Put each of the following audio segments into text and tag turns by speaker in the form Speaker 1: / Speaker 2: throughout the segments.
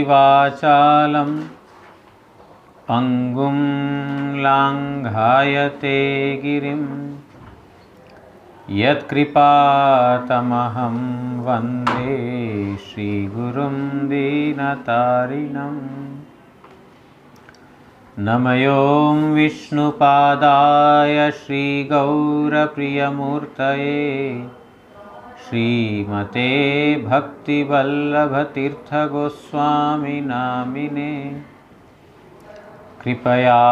Speaker 1: वाचालं पंगुं लांघायते गिरिं यत्कृपातमहं वन्दे श्रीगुरुं दीनतारिणम्। नमयों विष्णुपादाय श्रीगौरप्रियमूर्तये श्रीमते भक्तिवल्लभतीर्थगोस्वामी नामिने। कृपया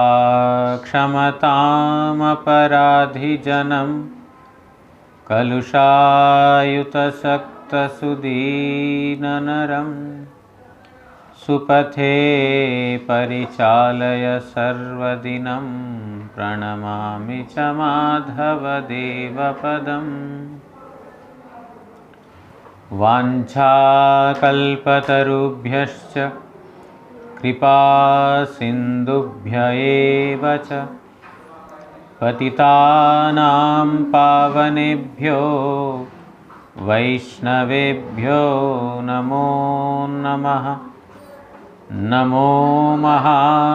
Speaker 1: क्षमतामपराधिजनं कलुषायुतसक्तसुदीननरं सुपथे परिचालय सर्वदिनं प्रणमामि च माधवदेवपदम्। वाञ्छाकल्पतरुभ्यश्च कृपासिन्धुभ्य एव च पतितानां पावनेभ्यो वैष्णवेभ्यो नमो नमः। नमो महावदान्याय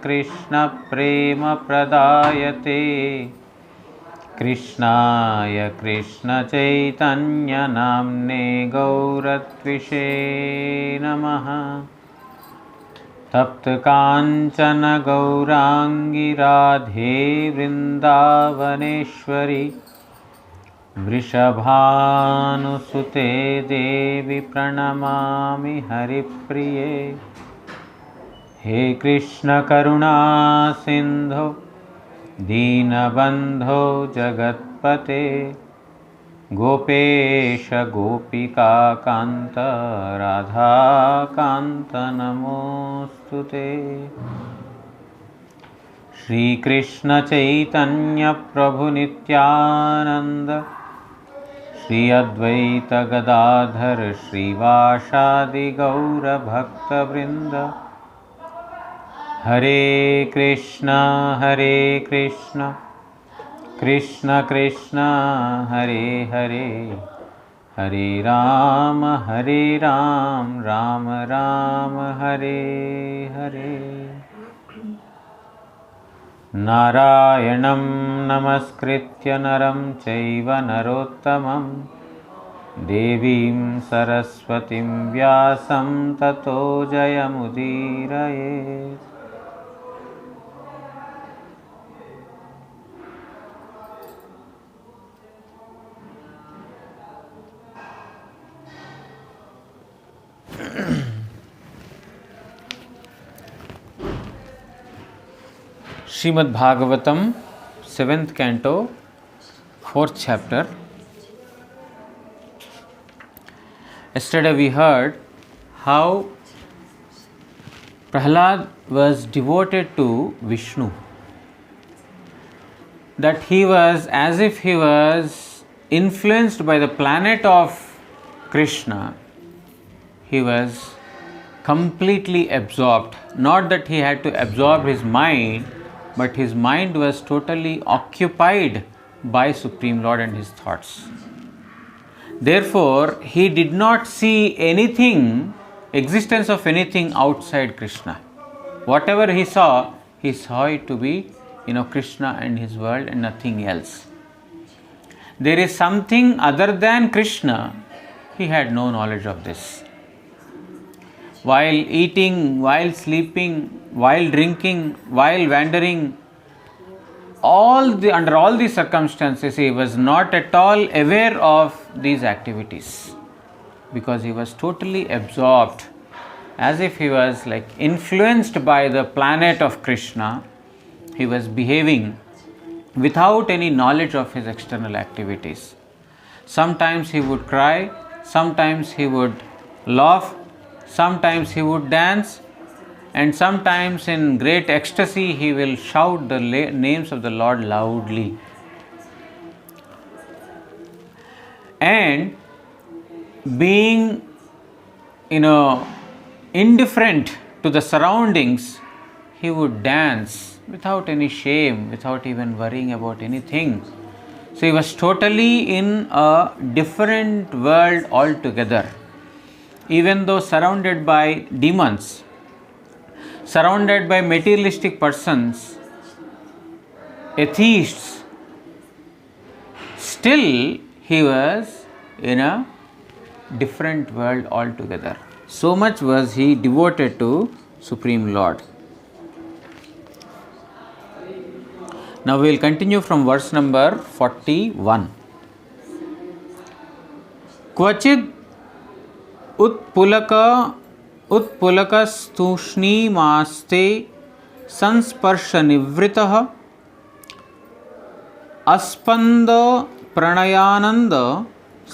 Speaker 1: कृष्णप्रेमप्रदायते कृष्णाय कृष्णचैतन्यनाम्ने गौरत्विषे नमः। तप्तकाञ्चन गौराङ्गी राधे वृन्दावनेश्वरी वृषभानुसुते देवी प्रणमामि हरिप्रिये। हे कृष्ण करुणा सिन्धो दीनबन्धो जगत्पते गोपेश गोपिका कान्त राधाकान्त नमोऽस्तुते। श्रीकृष्ण चैतन्य प्रभु नित्यानंद श्री अद्वैत गदाधर श्रीवासादि गौर भक्तवृंद। हरे कृष्ण कृष्ण कृष्ण हरे हरे हरे राम राम राम हरे हरे। नारायणं नमस्कृत्य नरं चैव नरोत्तमं देवीं सरस्वतीं व्यासं ततो जयमुदीरयेत्। Srimad Bhagavatam, 7th canto, 4th chapter. Yesterday we heard how Prahlad was devoted to Vishnu. That he was as if he was influenced by the planet of Krishna. He was completely absorbed. Not that he had to absorb his mind, but his mind was totally occupied by Supreme Lord and his thoughts. Therefore, he did not see anything, existence of anything outside Krishna. Whatever he saw it to be, Krishna and his world and nothing else. There is something other than Krishna. He had no knowledge of this. While eating, while sleeping, while drinking, while wandering, under all these circumstances, he was not at all aware of these activities because he was totally absorbed, as if he was like influenced by the planet of Krishna. He was behaving without any knowledge of his external activities. Sometimes he would cry, sometimes he would laugh, sometimes he would dance, and sometimes in great ecstasy he will shout the names of the Lord loudly. And being, indifferent to the surroundings, he would dance without any shame, without even worrying about anything. So he was totally in a different world altogether. even though surrounded by demons, surrounded by materialistic persons, atheists, still he was in a different world altogether. So much was he devoted to Supreme Lord. Now we will continue from verse number 41. Kvachid उत्पुलकस्तूष्णीमास्ते संस्पर्शनिवृतः अस्पंद प्रणयानंद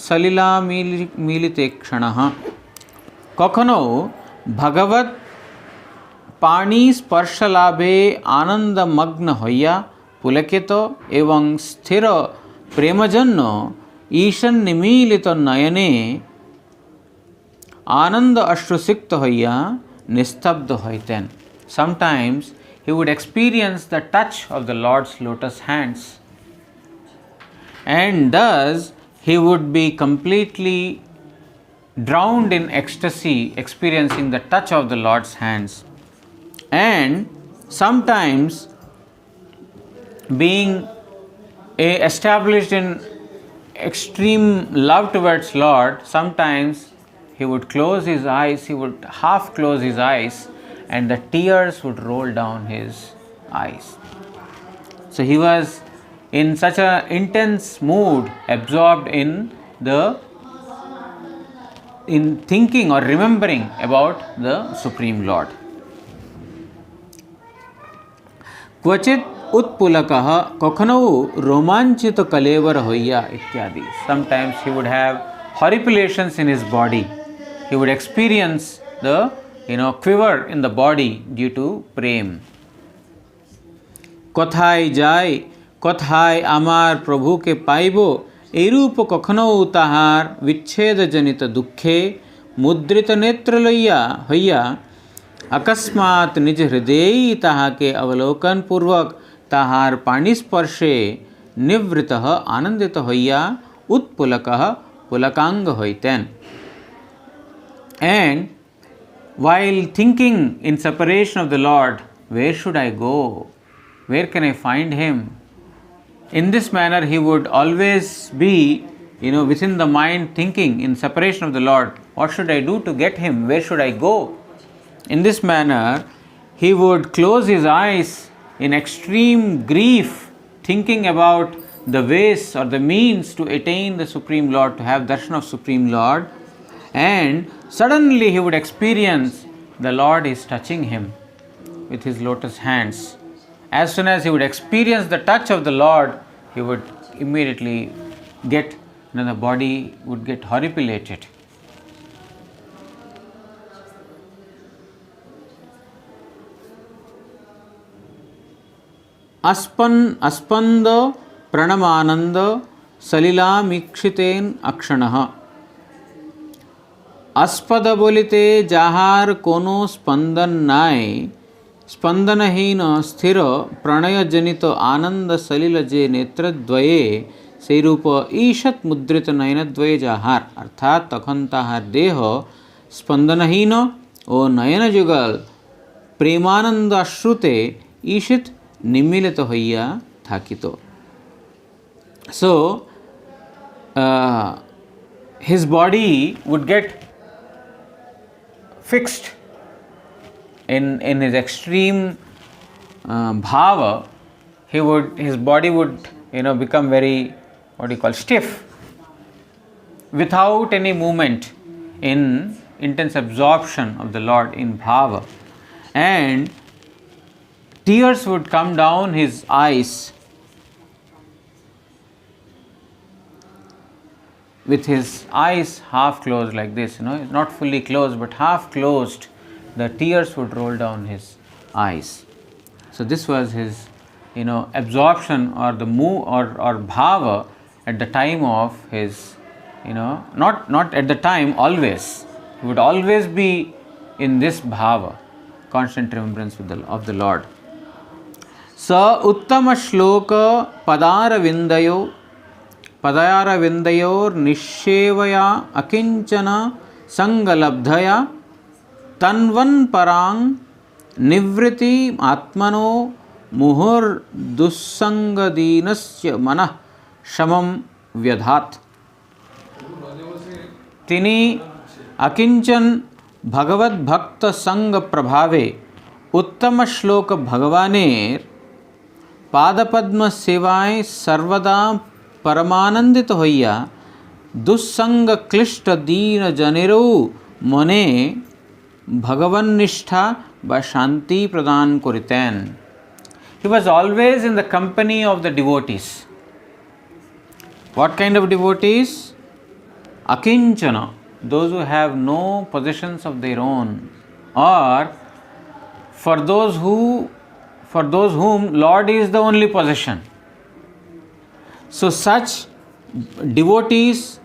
Speaker 1: सलिलामीलितेक्षणः कखनो भगवत पाणी स्पर्शलाभे आनंदमग्न हइया पुलकित एवं स्थिर प्रेमजन्य ईशन निमीलित नयने आनंद अश्रुसिक्त हइया निस्तब्ध हइतेन. Sometimes he would experience the touch of the Lord's lotus hands, and thus he would be completely drowned in ecstasy, experiencing the touch of the Lord's hands. And sometimes, being established in extreme love towards Lord, sometimes he would close his eyes, he would half close his eyes, and the tears would roll down his eyes. So he was in such an intense mood, absorbed in thinking or remembering about the Supreme Lord. Kvachit utpulakah kokhano romanchit kalevar hoya ityadi. Sometimes he would have horripilations in his body. He would experience the quiver in the body due to prem. Kothai jai, kothai amar prabhu ke paibo, erup kokhano tahar vichcheda janita dukhe mudrita netralaya hoya अकस्मात् निज हृदय ताहा के अवलोकन पूर्वक ताहार पाणी स्पर्शे निवृतः आनंदित होइया उत्पुलकः पुलकांग होइतेन. And while thinking in separation of the Lord, where should I go? Where can I find him? In this manner he would always be within the mind thinking in separation of the Lord. What should I do to get him? Where should I go? In this manner, he would close his eyes in extreme grief, thinking about the ways or the means to attain the Supreme Lord, to have darshan of Supreme Lord, and suddenly he would experience the Lord is touching him with his lotus hands. As soon as he would experience the touch of the Lord, he would immediately get, the body would get horripilated. अस्पंद प्रणमानंद सलिलामीक्षितेन अक्षणः अस्पद बोलिते जाहार कोनो स्पंदन नाय स्पंदनहीन स्थिर प्रणय जनित आनंद सलिल जे नेत्रद्वये से रूप ईशत मुद्रित नयनद्वये जाहार. अर्थात तखन ताहार देह स्पंदनहीन ओ नयन जुगल प्रेमानंद अश्रुते ईशित निमिलित होइया थाकितो. So his body would get fixed in his extreme bhava. His body would become very stiff, without any movement, in intense absorption of the Lord in bhava, and tears would come down his eyes with his eyes half closed like this, not fully closed but half closed. The tears would roll down his eyes. So this was his, absorption or the or bhava at the time of his, not at the time, always. He would always be in this bhava, constant remembrance of the Lord. स उत्तम श्लोक पदारविंदयोर्निश्चेवया अकिंचन sangalabdhaya tanvan parang nivriti atmano muhur dussangadinasya manah shamam vyadhat. Tini akinchan bhagavad bhakta sanga prabhave uttama shloka bhagavaner पादपद्म सेवाएं सर्वदा परमानंदित होइया दुस्संग क्लिष्ट दीन Janeiro मने भगवन निष्ठा व शांति प्रदान करितेन. He was always in the company of the devotees. What kind of devotees? Akinchana, those who have no possessions of their own, or for those whom Lord is the only possession. So such devotees,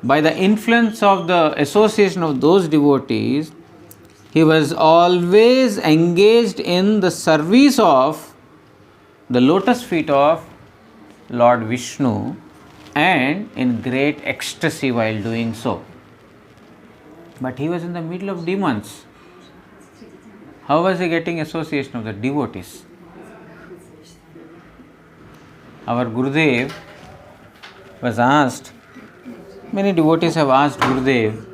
Speaker 1: by the influence of the association of those devotees, he was always engaged in the service of the lotus feet of Lord Vishnu and in great ecstasy while doing so. But he was in the middle of demons. How was he getting association of the devotees? Our Gurudev was asked, many devotees have asked Gurudev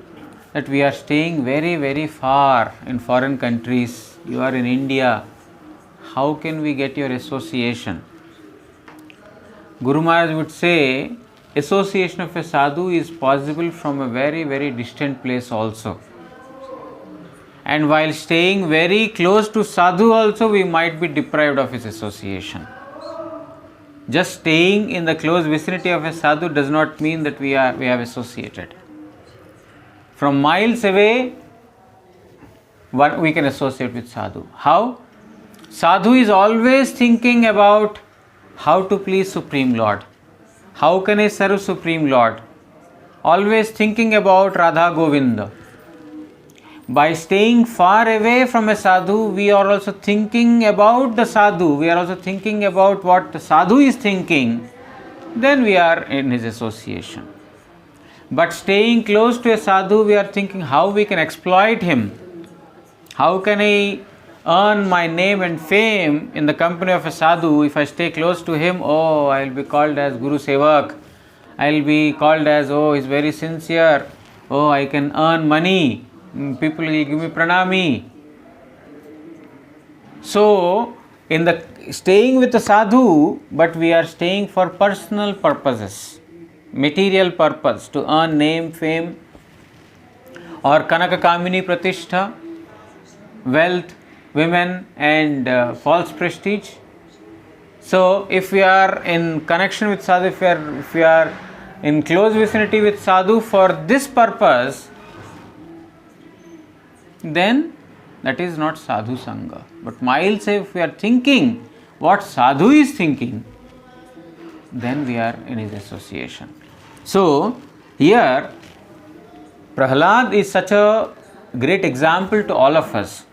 Speaker 1: that we are staying very, very far in foreign countries. You are in India. How can we get your association? Guru Maharaj would say, association of a sadhu is possible from a very, very distant place also. And while staying very close to sadhu also, we might be deprived of his association. Just staying in the close vicinity of a sadhu does not mean that we have associated. From miles away, we can associate with sadhu. How? Sadhu is always thinking about how to please Supreme Lord. How can I serve Supreme Lord? Always thinking about Radha Govinda. By staying far away from a sadhu, we are also thinking about the sadhu. We are also thinking about what the sadhu is thinking. Then we are in his association. But staying close to a sadhu, we are thinking how we can exploit him. How can I earn my name and fame in the company of a sadhu? If I stay close to him, I will be called as Guru Sevak. I will be called as, he's very sincere. I can earn money. People will give me pranami. So, in the staying with the sadhu, but we are staying for personal purposes, material purpose, to earn name, fame, or Kanaka Kamini Pratishtha, wealth, women, and false prestige. So, if we are in connection with sadhu, if we are in close vicinity with sadhu for this purpose, then that is not sadhu sangha. But miles if we are thinking what sadhu is thinking, then we are in his association. So here Prahlad is such a great example to all of us.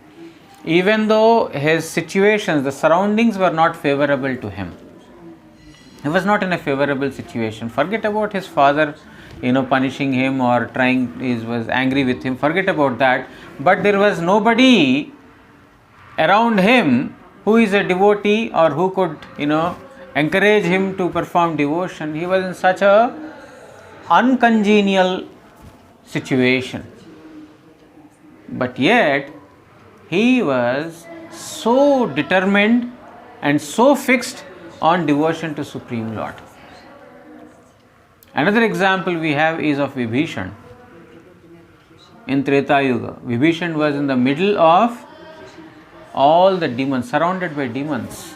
Speaker 1: Even though his situations, the surroundings were not favorable to him, he was not in a favorable situation. Forget about his father punishing him or was angry with him, forget about that. But there was nobody around him who is a devotee or who could, encourage him to perform devotion. He was in such a uncongenial situation. But yet, he was so determined and so fixed on devotion to Supreme Lord. Another example we have is of Vibhishan. In Treta Yuga, Vibhishan was in the middle of all the demons, surrounded by demons.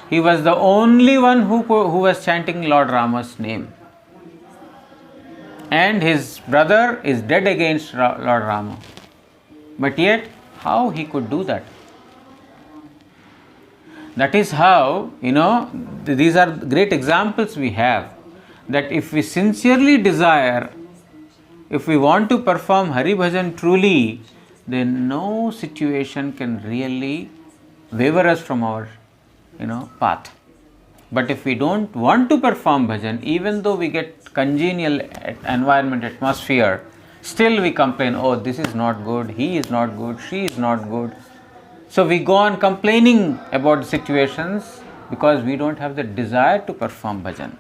Speaker 1: He was the only one who was chanting Lord Rama's name. And his brother is dead against Lord Rama. But yet, how he could do that? That is how, these are great examples we have. That if we sincerely desire, if we want to perform Hari Bhajan truly, then no situation can really waver us from our, path. But if we don't want to perform bhajan, even though we get congenial environment, atmosphere, Still we complain, oh, this is not good, he is not good, she is not good. So we go on complaining about situations because we don't have the desire to perform bhajan.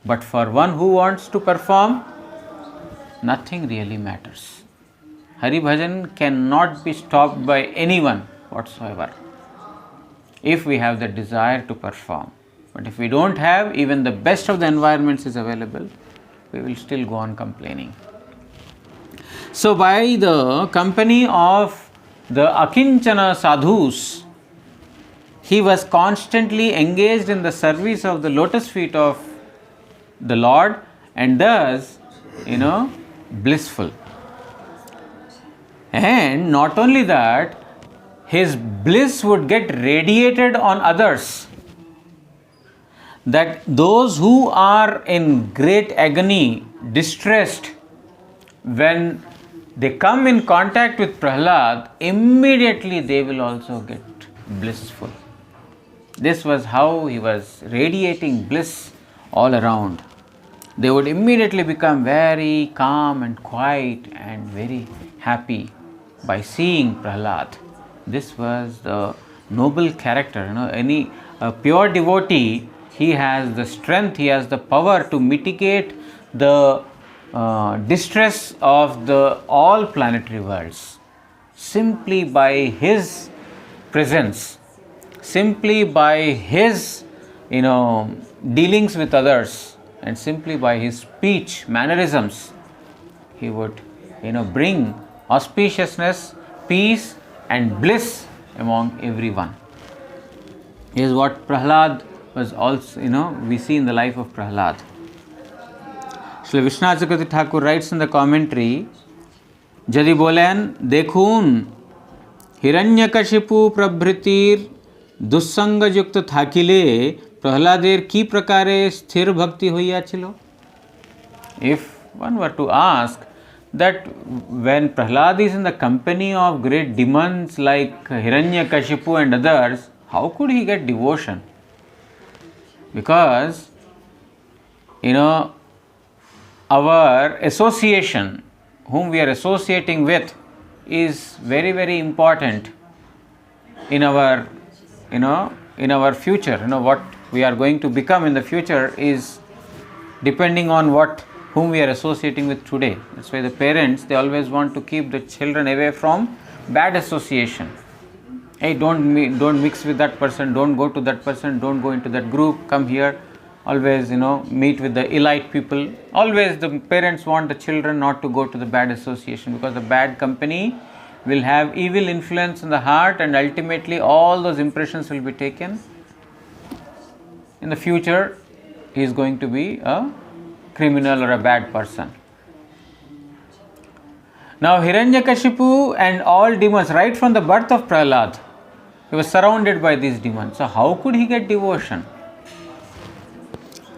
Speaker 1: But for one who wants to perform, nothing really matters. Hari bhajan cannot be stopped by anyone whatsoever if we have the desire to perform. But if we don't have, even the best of the environments is available, we will still go on complaining. So by the company of the Akinchana sadhus, he was constantly engaged in the service of the lotus feet of the Lord, and thus, blissful. And not only that, his bliss would get radiated on others, that those who are in great agony, distressed, when they come in contact with Prahlad, immediately they will also get blissful. This was how he was radiating bliss all around. They would immediately become very calm and quiet and very happy by seeing Prahlad. This was the noble character. Any pure devotee, he has the strength, he has the power to mitigate the distress of the all planetary worlds simply by his presence, simply by his dealings with others, and simply by his speech, mannerisms. He would bring auspiciousness, peace and bliss among everyone. Is what Prahlad was also, we see in the life of Prahlad. Shri Vishwanath Chakravarti Thakur writes in the commentary, Jadi bolen dekhun Hiranyakashipu प्रभृतिर दुस्संग युक्त थाकिले प्रहलादेर की प्रकारे स्थिर भक्ति होइया छिलो. If one were to ask that when Prahlad is in the company of great demons like Hiranyakashipu and others, how could he get devotion? Because our association, whom we are associating with, is very, very important in our future. What we are going to become in the future is depending on whom we are associating with today. That's why the parents, they always want to keep the children away from bad association. Hey, don't mix with that person, don't go to that person, don't go into that group, come here. Always, meet with the elite people. Always the parents want the children not to go to the bad association, because the bad company will have evil influence in the heart, and ultimately all those impressions will be taken. In the future, he is going to be a criminal or a bad person. Now, Hiranyakashipu and all demons, right from the birth of Prahlad, he was surrounded by these demons. So, how could he get devotion?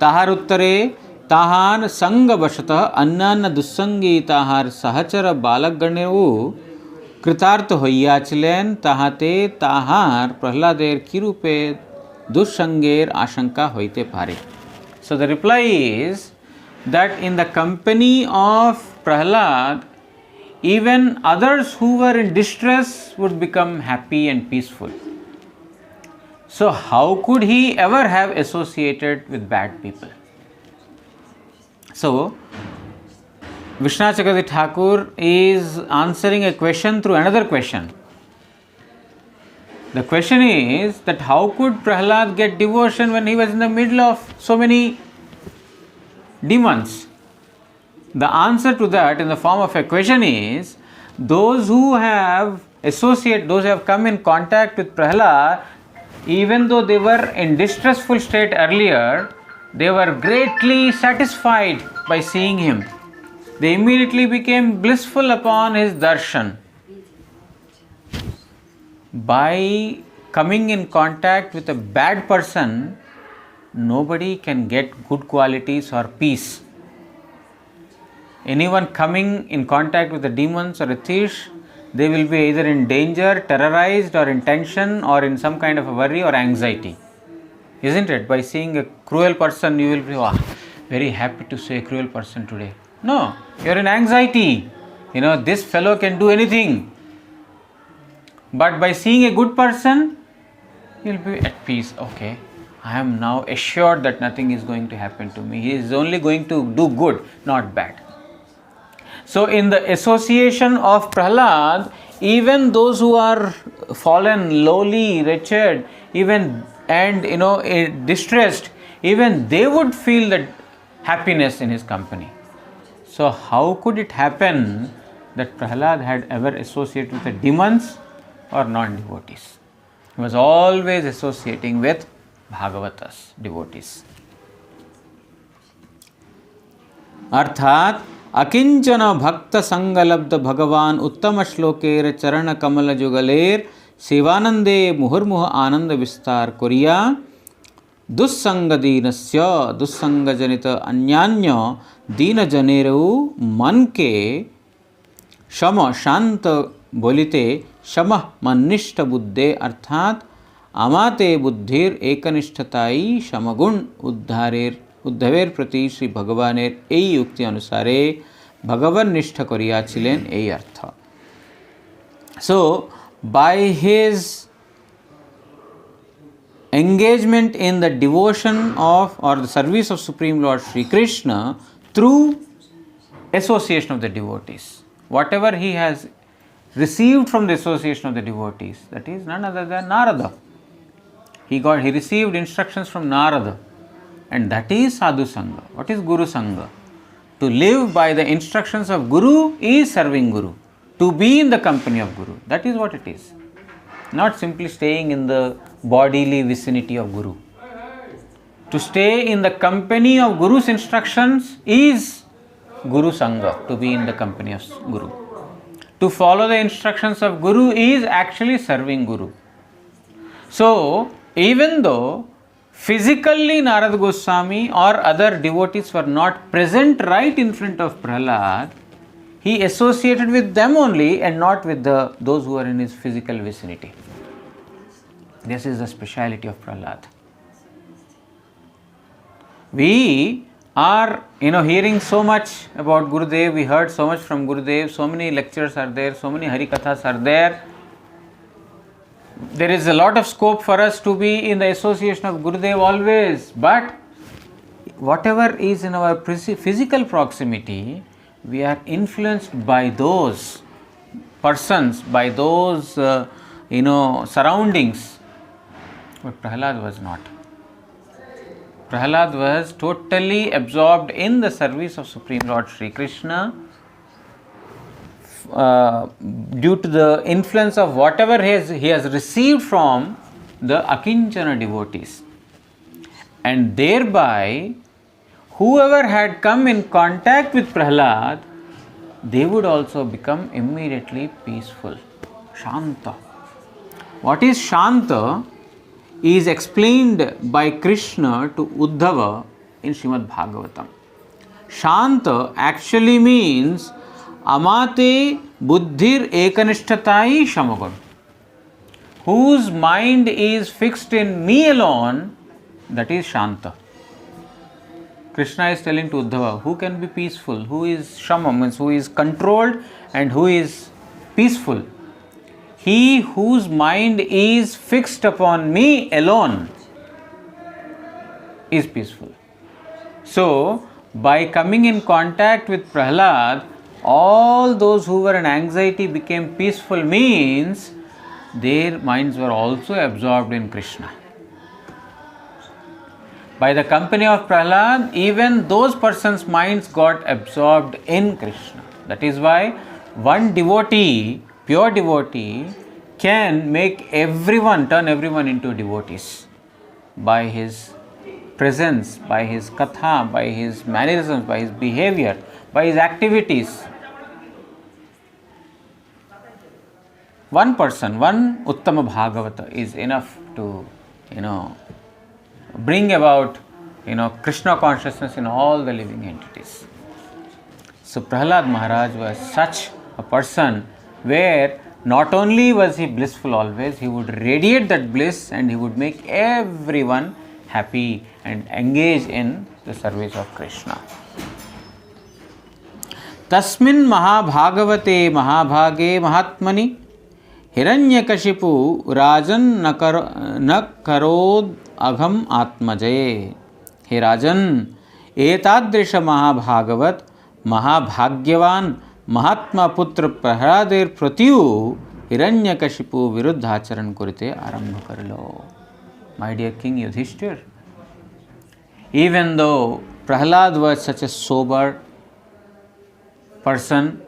Speaker 1: ताहार उत्तरे ताहार संग वशतः अन्यान्य दुस्संगी ताहार सहचर बालक गणेऊ कृतार्थ होइयाचिलेन ताहाते ताहार प्रहलादेर किरूपे दुस्संगेर आशंका होइते पारे. So the reply is that in the company of Prahlad, even others who were in distress would become happy and peaceful. So how could he ever have associated with bad people? So Vishwanath Chakravarti Thakur is answering a question through another question. The question is that how could Prahlad get devotion when he was in the middle of so many demons? The answer to that in the form of a question is, those who have come in contact with Prahlad, even though they were in distressful state earlier, they were greatly satisfied by seeing him. They immediately became blissful upon his darshan. By coming in contact with a bad person, nobody can get good qualities or peace. Anyone coming in contact with the demons or a thief, they will be either in danger, terrorized, or in tension, or in some kind of a worry or anxiety. Isn't it? By seeing a cruel person, you will be very happy to see a cruel person today. No, you are in anxiety. this fellow can do anything. But by seeing a good person, he'll be at peace. Okay, I am now assured that nothing is going to happen to me. He is only going to do good, not bad. So in the association of Prahlad, even those who are fallen, lowly, wretched, even and distressed, even they would feel that happiness in his company. So how could it happen that Prahlad had ever associated with the demons or non-devotees? He was always associating with Bhagavatas, devotees. Arthat अकिंचन भक्त संगलब्ध भगवान उत्तम श्लोकेर चरण कमल जुगलेर सेवानंदे मुहुर्मुह आनंद विस्तार कुरिया दुस्संग दीनस्य दुस्संग जनित अन्यान्य दीन जनेरु मन के शम शांत बोलिते शम मन्निष्ठ बुद्धे अर्थात अमाते बुद्धिर एकनिष्ठताई शमगुण उद्धवेर प्रति श्री भगवानेर এই युक्ति अनुसारे भगवान निष्ठ करियाছিলেন এই अर्थ. So by his engagement in the devotion of or the service of Supreme Lord Sri Krishna through association of the devotees, whatever he has received from the association of the devotees, that is none other than Narada. He received instructions from Narada, and that is Sadhu Sangha. What is Guru Sangha? To live by the instructions of Guru is serving Guru. To be in the company of Guru. That is what it is. Not simply staying in the bodily vicinity of Guru. To stay in the company of Guru's instructions is Guru Sangha, to be in the company of Guru. To follow the instructions of Guru is actually serving Guru. So, even though physically Narada Goswami or other devotees were not present right in front of Prahlad, he associated with them only and not with those who are in his physical vicinity. This is the speciality of Prahlad. We are hearing so much about Gurudev, we heard so much from Gurudev, so many lectures are there, so many Harikathas are there. There is a lot of scope for us to be in the association of Gurudev always, but whatever is in our physical proximity, we are influenced by those persons, by those surroundings. But Prahlad was not. Prahlad was totally absorbed in the service of Supreme Lord Sri Krishna due to the influence of whatever he has received from the Akinchana devotees. And thereby, whoever had come in contact with Prahlad, they would also become immediately peaceful. Shanta. What is Shanta is explained by Krishna to Uddhava in Srimad Bhagavatam. Shanta actually means Amate buddhir ekanishtatai shamagun. Whose mind is fixed in me alone, that is Shanta. Krishna is telling to Uddhava, who can be peaceful, who is Shama, means who is controlled and who is peaceful. He whose mind is fixed upon me alone is peaceful. So, by coming in contact with Prahlad, all those who were in anxiety became peaceful, means their minds were also absorbed in Krishna. By the company of Prahlad, even those persons' minds got absorbed in Krishna. That is why one devotee, pure devotee, can turn everyone into devotees by his presence, by his katha, by his mannerisms, by his behavior, by his activities. One person, one Uttama Bhagavata is enough to, bring about, Krishna consciousness in all the living entities. So Prahlad Maharaj was such a person where not only was he blissful always, he would radiate that bliss and he would make everyone happy and engage in the service of Krishna. तस्मिन् महाभागवते महाभागे महात्मनि हिरण्यकशिपु राजन न करोद अघम आत्मजे। हे राजन, एतादृश महाभागवत महाभाग्यवान महात्मा पुत्र प्रह्लादेर प्रतियु हिरण्यकशिपु विरुद्ध आचरण करते आरंभ कर लो। My dear King Yudhishthir, even though Prahlad was such a sober person,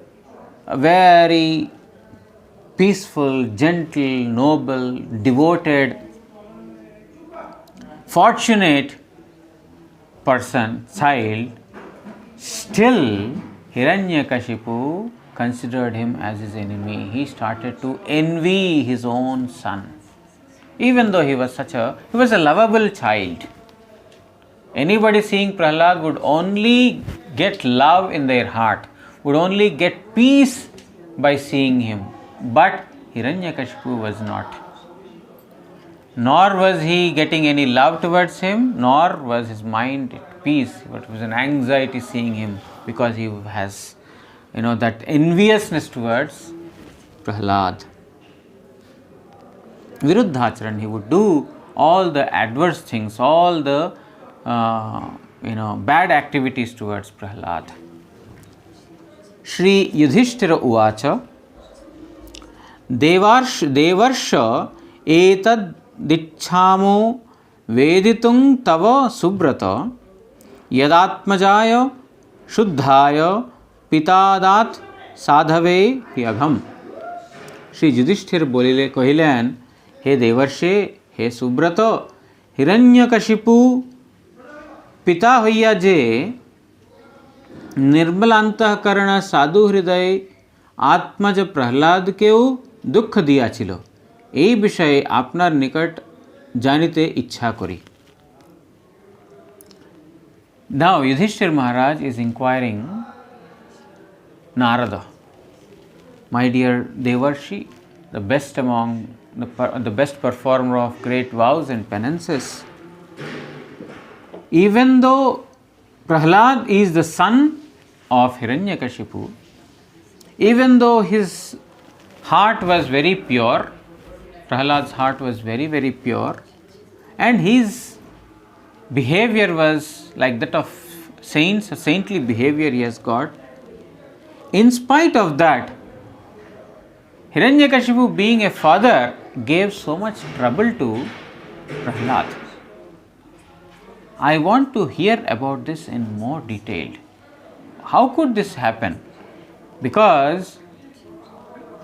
Speaker 1: a very peaceful, gentle, noble, devoted, fortunate person, child, still Hiranyakashipu considered him as his enemy. He started to envy his own son. Even though he was a lovable child. Anybody seeing Prahlad would only get love in their heart, would only get peace by seeing him. But Hiranyakashipu was not. Nor was he getting any love towards him, nor was his mind at peace. It was an anxiety seeing him, because he has, that enviousness towards Prahlad. Viruddhacharan, he would do all the adverse things, all the bad activities towards Prahlad. Sree Yudhishthira uvacha devarsha etad dichhamo veditung tava subrata yadatmajaya शुद्धाय पितादात साधवे ही अघम। श्री युधिष्ठिर बोलिले कहिलेन, हे देवर्षे, हे सुब्रत, हिरण्यकशिपु पिता हइया जे निर्मल अंतःकरण साधु हृदय आत्मज प्रह्लाद केउ दुख दिया छिलो, এই বিষয়ে আপনার নিকট জানিতে ইচ্ছা করি। Now Yudhishthir Maharaj is inquiring Narada, my dear Devarshi, the best among the best performer of great vows and penances, even though Prahlad is the son of Hiranyakashipu, even though his heart was very pure, Prahlad's heart was very, very pure, and his behavior was like that of saints, a saintly behavior he has got. In spite of that, Hiranyakashipu, being a father, gave so much trouble to Prahlad. I want to hear about this in more detail. How could this happen? Because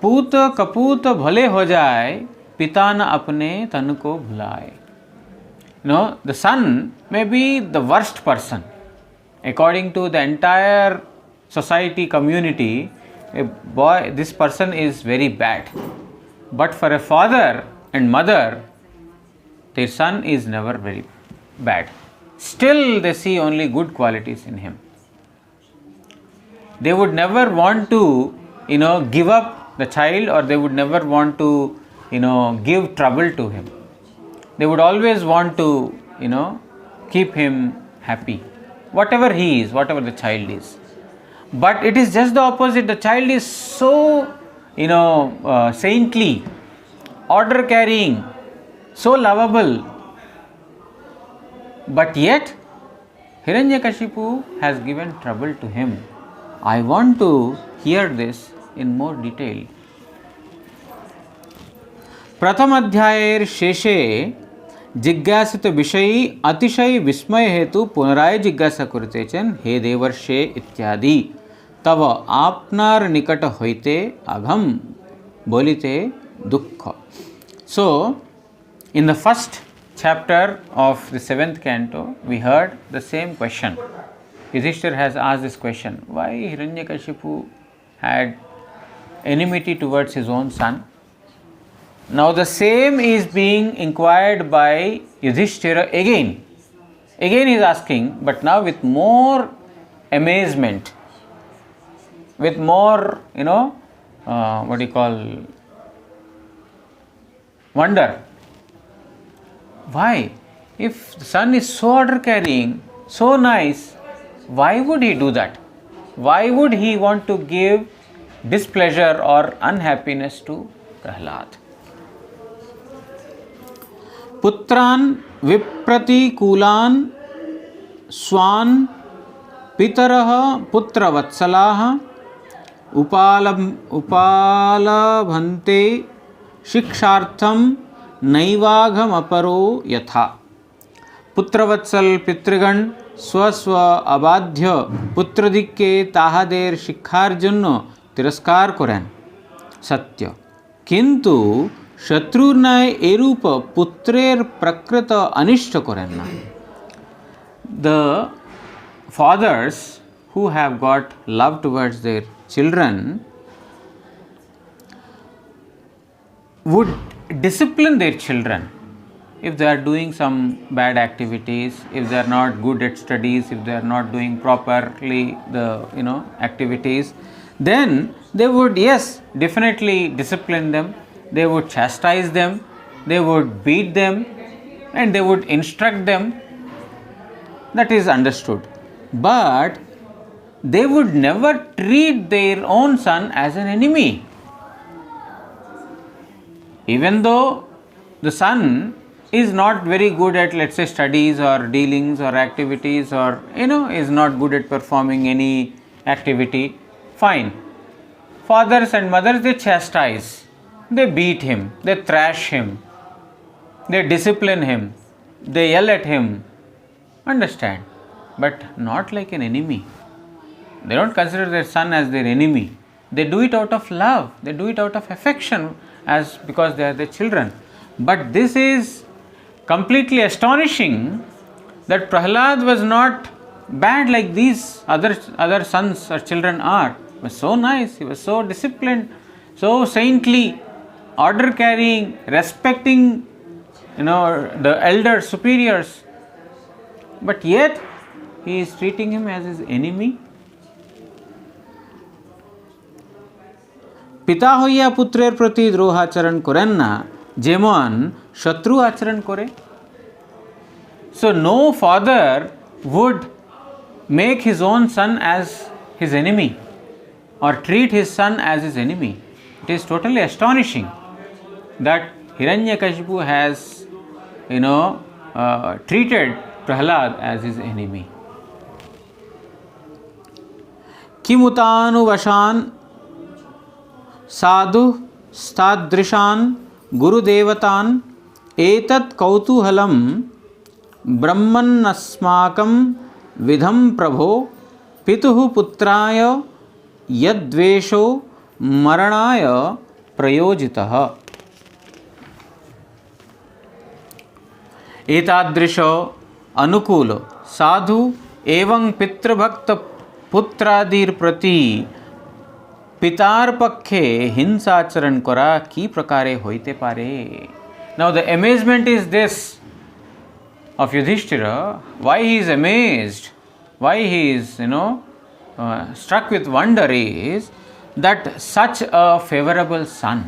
Speaker 1: पूत कपूत भले हो जाए, पिता न अपने तन को भुलाए. The son may be the worst person. According to the entire society, community, this person is very bad. But for a father and mother, their son is never very bad. Still they see only good qualities in him. They would never want to, give up the child, or they would never want to, give trouble to him. They would always want to, keep him happy. Whatever he is, whatever the child is. But it is just the opposite. The child is so, saintly, order carrying, so lovable. But yet, Hiranyakashipu has given trouble to him. I want to hear this in more detail. प्रथम अध्यायेर शेषे जिज्ञासित विषयी अतिशय विस्मय हेतु पुनराय जिज्ञासा करते chain, हे देवर्षे इत्यादि तब आपनार निकट होइते अघम बोलिते दुख. So, in the first chapter of the 7th canto, we heard the same question. Yudhishthir has asked this question, why Hiranyakashipu had enmity towards his own son. Now the same is being inquired by Yudhishthira again. Again he is asking, but now with more amazement, with more, wonder. Why? If the son is so order carrying, so nice, why would he do that? Why would he want to give displeasure or unhappiness to Prahlad? Putran vipraticulan swan pitarah putravatsalah upalabhante shikshartham naivagam aparo yatha. पुत्रवत्सल पितृगण स्वस्व अबाध्य पुत्रदिक्के ताहादेर शिक्षार जन्य तिरस्कार करें सत्य किंतु शत्रुर न्याय एरूप पुत्रेर प्रकृत अनिष्ट करें ना. The fathers who have got love towards their children would discipline their children if they are doing some bad activities, if they are not good at studies, if they are not doing properly the activities, then they would definitely discipline them, they would chastise them, they would beat them, and they would instruct them. That is understood. But they would never treat their own son as an enemy. Even though the son is not very good at, let's say, studies or dealings or activities, or is not good at performing any activity, fine. Fathers and mothers, they chastise, they beat him, they thrash him, they discipline him, they yell at him, understand, but not like an enemy. They don't consider their son as their enemy. They do it out of love, they do it out of affection, because they are their children. But this is completely astonishing that Prahlad was not bad like these other sons or children are. He was so nice, he was so disciplined, so saintly, order carrying, respecting the elder superiors. But yet he is treating him as his enemy. পিতা হইয়া পুত্রের প্রতি দ্রোহাচরণ করেন না যেমন শত্রু আচরণ করে. So no father would make his own son as his enemy or treat his son as his enemy. It is totally astonishing that Hiranyakashipu has treated Prahlad as his enemy. Kimutanuvashan साधु स्तादृशान गुरुदेवतान एतत् कौतूहलम ब्रह्मन्नस्माकं विधं प्रभो पितुः पुत्राय यद्वेषो मरणाय प्रयोजितः. एतादृश अनुकूल साधु एवं पितृभक्त पुत्रादिर प्रति पितार पक्षे हिंसाचरण करा की प्रकारे होइते पारे. Now the amazement is this of Yudhishthira. Why he is amazed, why he is struck with wonder is that such a favorable son,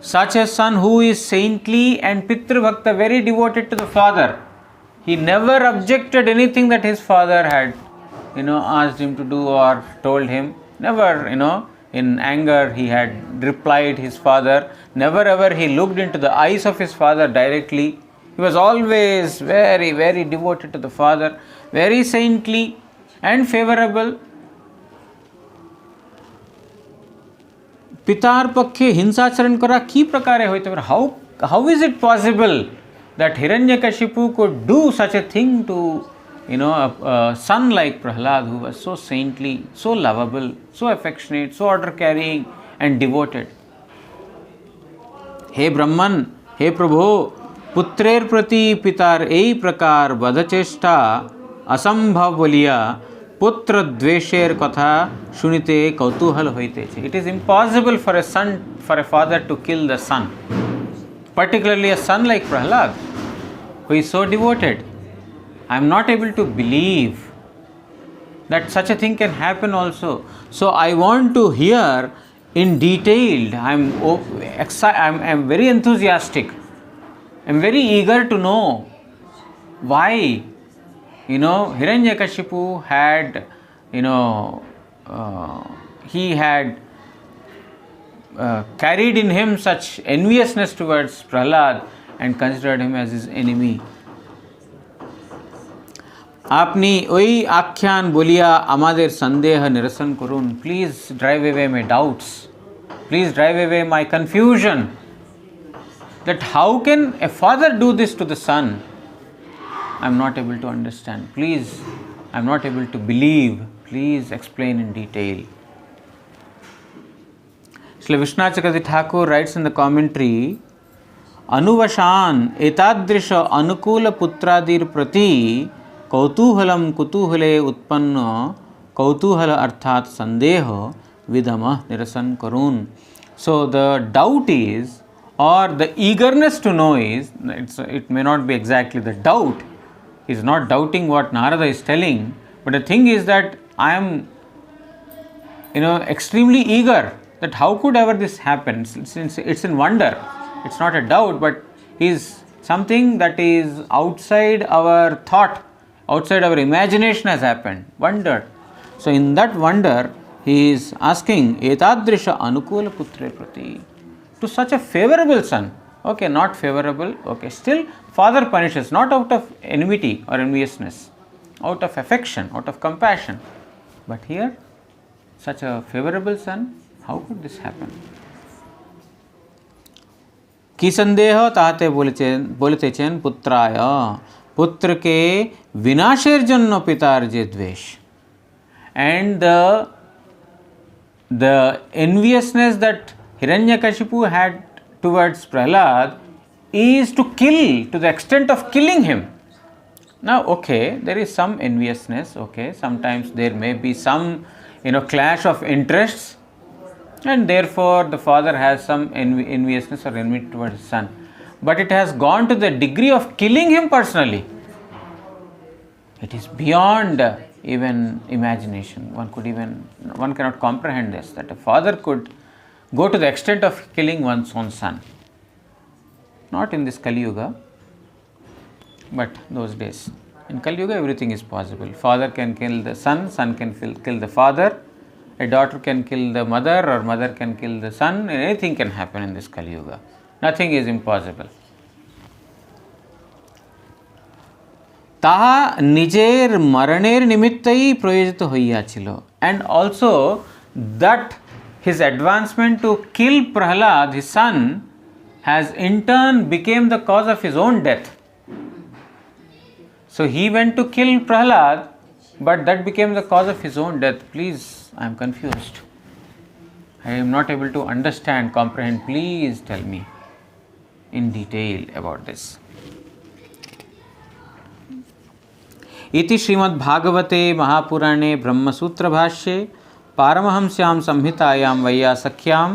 Speaker 1: such a son who is saintly and Pitru Bhakta, very devoted to the father, he never objected anything that his father had asked him to do or told him. Never, in anger he had replied his father. Never ever he looked into the eyes of his father directly. He was always very, very devoted to the father, very saintly and favorable. Pitar pakhe hinsacharan kara ki prakare hoite. How is it possible that Hiranyakashipu could do such a thing to a son like Prahlad, who was so saintly, so lovable, so affectionate, so order carrying and devoted. हे ब्रह्मन, हे प्रभो, पुत्रेर प्रति पितार एई प्रकार बधचेष्टा असंभव बलिया पुत्र द्वेषेर कथा शुनिते कौतूहल होइतेछे. It is impossible for a father to kill the son, particularly a son like Prahlad, who is so devoted. I am not able to believe that such a thing can happen also. So I want to hear in detail. I am very enthusiastic. I am very eager to know why Hiranyakashipu had he had carried in him such enviousness towards Prahlad and considered him as his enemy. আপনি ওই আখ্যান বলিয়া আমাদের সন্দেহ নিরসন করুন. Please drive away my doubts. Please drive away my confusion. That how can a father do this to the son? I am not able to understand. Please, I am not able to believe. Please explain in detail. Srila Vishwanath Chakravarti Thakur writes in the commentary, Anuvashan etadrisha anukula putradir prati कौतूहलम कुतूहले उत्पन्न कौतूहल अर्थात संदेह विदमः निरसन करून. So the doubt is, or the eagerness to know is, it may not be exactly the doubt. He is not doubting what Narada is telling, but the thing is that I am extremely eager that how could ever this happen. It's in wonder. It's not a doubt, but is something that is outside our thought, outside our imagination has happened. Wonder. So in that wonder, he is asking, etadrisha anukula putre prati, to such a favorable son. Okay, not favorable. Okay, still father punishes, not out of enmity or enviousness, out of affection, out of compassion. But here, such a favorable son, how could this happen? কি সন্দেহ তাহাতে বলিতেছেন পুত্রায়, পুত্রকে विनाशेर जन्य पितार जे द्वेष. And the enviousness that Hiranyakashipu had towards Prahlad is to kill, to the extent of killing him. Now, okay, there is some enviousness, okay, sometimes there may be some, clash of interests, and therefore the father has some enviousness or enmity towards his son. But it has gone to the degree of killing him personally. It is beyond even imagination. One cannot comprehend this, that a father could go to the extent of killing one's own son. Not in this Kali Yuga, but those days. In Kali Yuga, everything is possible. Father can kill the son can kill the father, a daughter can kill the mother, or mother can kill the son. Anything can happen in this Kali Yuga. Nothing is impossible. তাহা নিজের মরণের নিমিত্তই প্রয়োজিত হইয়াছিল. And also that his advancement to kill Prahlad, his son, has in turn became the cause of his own death. So he went to kill Prahlad, but that became the cause of his own death. Please, I am confused. I am not able to understand, comprehend. Please tell me in detail about this. इति श्रीमद्भागवते महापुराणे ब्रह्मसूत्र भाष्ये पारमहंस्यां संहितायां वैयासख्यां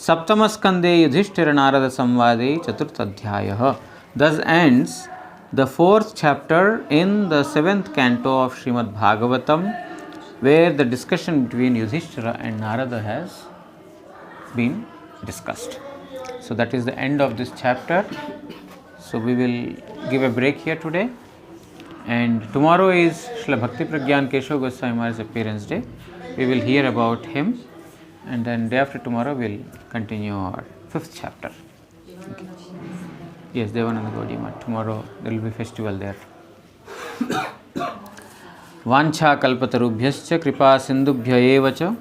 Speaker 1: सप्तमस्कंदे युधिष्ठिर नारद संवादे चतुर्थ अध्यायः. Thus ends the fourth chapter in the seventh canto of Srimad Bhagavatam, where the discussion between Yudhishthira and Narada has been discussed. So that is the end of this chapter. So we will give a break here today. And tomorrow is Srila Bhakti Pragyan Keshav Goswami Maharaj's appearance day. We will hear about him, and then day after tomorrow we will continue our fifth chapter. Okay. Yes, Devananda Gaudiya. Tomorrow there will be festival there. Vancha kalpatarubhyascha kripa sindubhya eva cha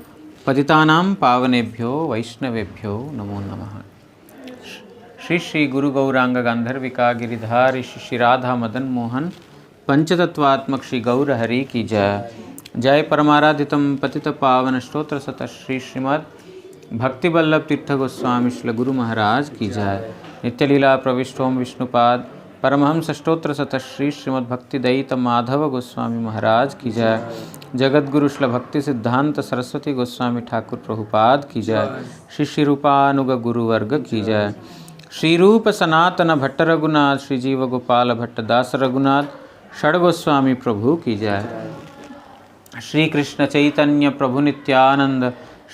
Speaker 1: patitanam pavanebhyo vaishnavebhyo namo namaha. Shri Shri Guru Gauranga Gandharvika Giridhari Shri Radha Madan Mohan पंचतत्वात्मक Shri Gaur Hari की जय. जय परमाराधितम पतित पावन स्तोत्र सत श्री श्रीमद् भक्ति वल्लभ तीर्थ गोस्वामी श्री गुरु महाराज की जय. नित्यलीला प्रविष्टोम विष्णुपाद परमहंस स्तोत्र सत श्री श्रीमद् भक्ति दयित माधव गोस्वामी महाराज की जय. जगद्गुरु श्री भक्ति सिद्धांत सरस्वती गोस्वामी ठाकुर प्रभुपाद की जय. श्री श्री रूपानुग गुरुवर्ग की जय. श्री रूप सनातन भट्ट रघुनाथ श्री जीव गोपाल भट्ट दास रघुनाथ षडगोस्वामी प्रभु की जय. श्री कृष्ण चैतन्य प्रभु नित्यानंद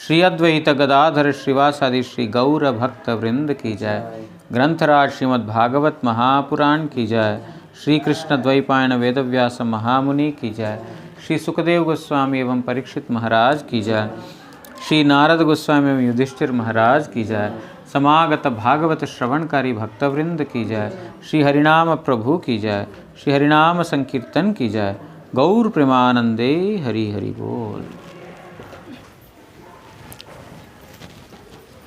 Speaker 1: श्री अद्वैत गदाधर श्रीवासादि श्री गौर भक्त वृंद की जय. ग्रंथराज श्रीमद् भागवत महापुराण की जय. श्री कृष्ण द्वैपायन वेदव्यास महामुनि की जय. श्री सुखदेव गोस्वामी एवं परीक्षित महाराज की जय। श्री नारद गोस्वामी एवं युधिष्ठिर महाराज की जय। समागत भागवत श्रवणकारी भक्तवृंद की जय। श्री हरिनाम प्रभु की जय। श्री हरिनाम संकीर्तन की जय। गौर प्रेमानंदे हरि हरि बोल।